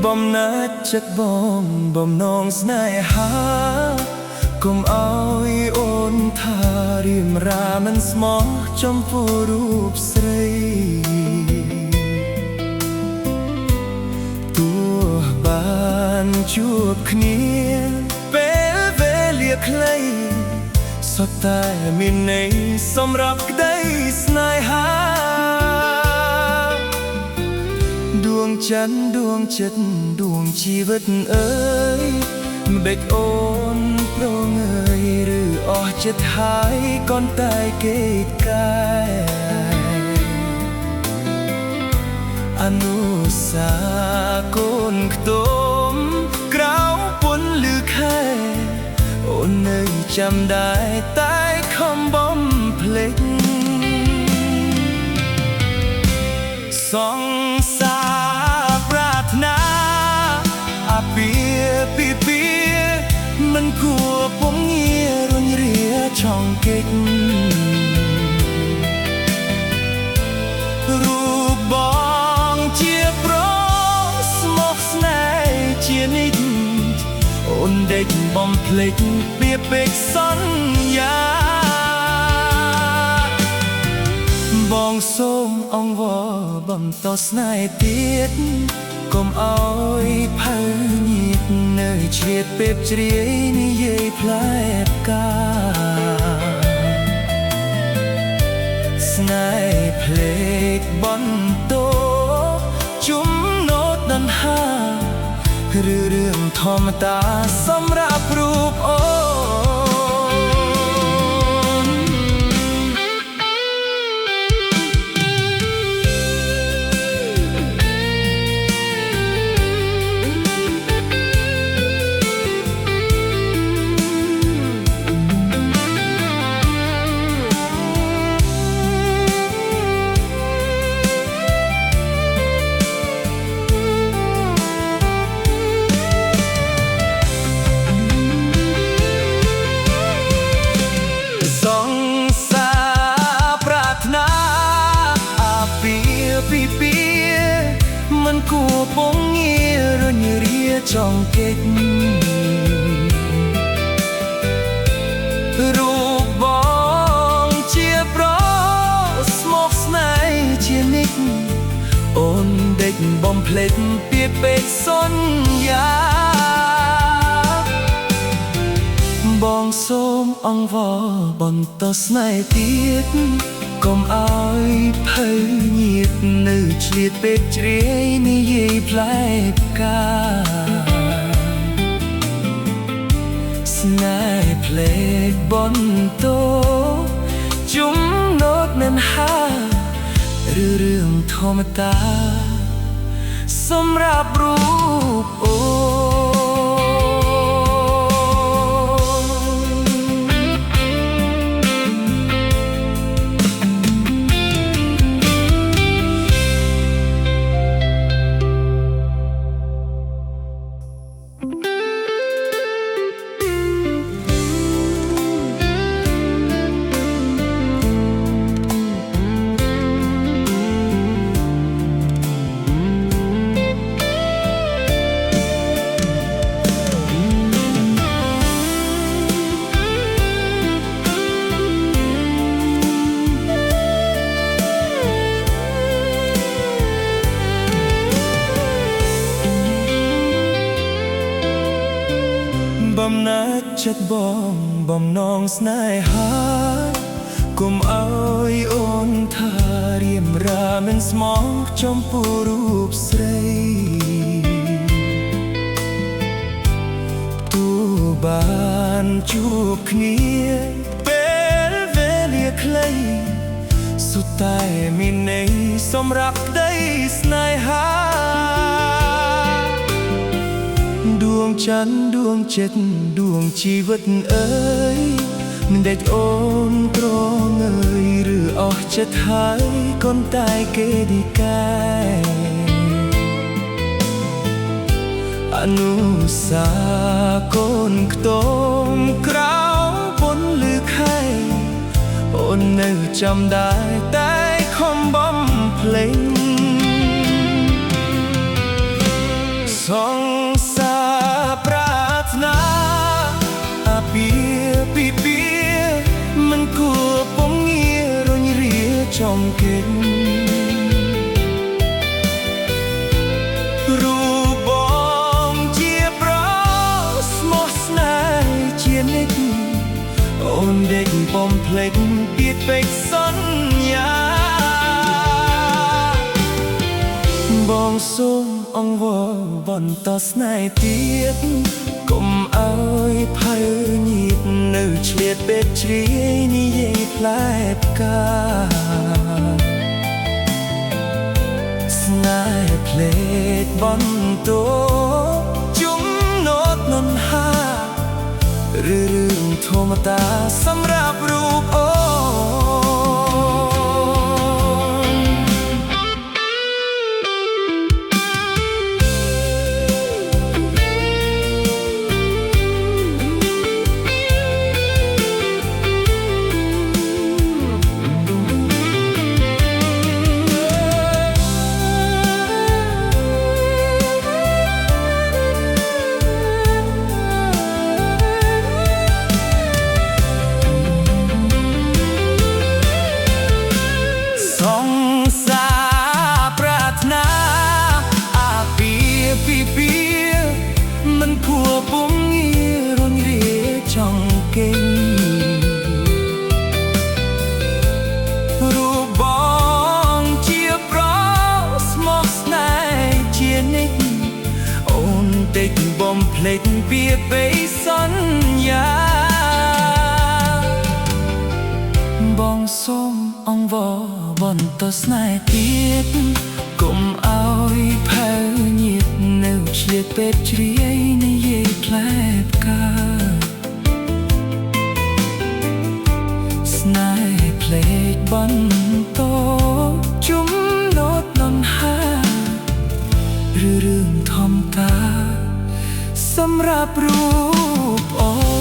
បំណាច់ចិត្តបងបំណងស្នេហាកុំឲ្យអូនថារៀមរាមិនស្មោះចំពោះរូបស្រីទោះបានជួបគ្នាពេលវេលាខ្លីសុទ្ធតែមានន័យសម្រាប់ក្តីស្នេហាដួងច័ន្ទដួងចិត្តដួងជីវិតអើយមិនដេចអូនប្រងើយឬអស់ចិត្តហើយកូនតែគេកែអនុសាកូនខ្ទមក្រៅពន្លឺខែអូននៅចាំដែរតែខំបំភ្លេចសង្សារប្រាថ្នាអាពាពីមិនគួរពងងាររុញរាឆောင်းកិច្ចរូបបងជាប្រុសស្មោះស្នេហ៍ជានិច្ចអូនដេកបំភ្លេចពាក្យពេចន៍សន្យាបងសូមអង្វរបន្តស្នេហ៍ទៀតកុំអោយផៅញៀតនៅឆ្លៀតពេបជ្រាយនិយាយផ្លែផ្កាស្នេហ៍ភ្លេចបន្តជុំណូតដង្ហាឬរឿងធម្មតាសម្រាប់រូបអូមិនគួរពងងាររុញរាចង់កិច្ចរូបបងជាប្រុសស្មោះស្នេហ៍ជានិច្ចអូនដេកបំភ្លេចពាក្យពេចន៍សន្យាបងសូមអង្វរបន្តស្នេហ៍ទៀតកុំអោយភ័យញៀតនៅឆ្លៀតពេកជ្រាយនិយាយផ្លែផ្កាស្នេហ៍ភ្លេចបន្តជុំណូតនិនហាឬរឿងធម្មតាសម្រាប់រូបអូបំណាច់ចិត្តបងបំណងស្នេហាកុំអោយអូនថារៀមរាមិនស្មោះចំពោះរូបស្រីទោះបានជួបគ្នាពេលវេលាខ្លីសុទ្ធតែមានន័យសម្រាប់ក្តីស្នេហាដួងច័ន្ទដួងចិត្តដួងជីវិតអើយមិនដេចអូនប្រងើយឬអស់ចិត្តហើយកូនតែគេឌីកែអនុសាកូនខ្ទមក្រៅពន្លឺខែអូននៅចាំដែរតែខំបំភ្លេងស រូបបងជាប្រស្មោះស្នេហ៍ជានិច្ចអូនដេកបំភ្លេចពាក្យពេចន៍សន្យាបងសូមអង្វរបន្តស្នេហ៍ទៀតកុំឲ្យផៅញៀតនៅឆ្លៀតពេកជ្រាយនិយាយផ្លែផ្កាស្នេហ៍ភ្លេចបន្តជុំណូតនន្ហាឬរឿងធម្មតាសម្រាប់រូបអូបំភ្លេចពាក្យពេចន៍សន្យាបងសូមអង្វរបន្តស្នេហ៍ទៀតកុំឲ្យផៅញៀតនៅឆ្លៀតពេកជ្រាយនិយាយផ្លែផ្កាស្នេហ៍ភ្លេចបន្តជុំណូតនន្ហាឬរឿងធម្មតាសម្រាប់រូបអូ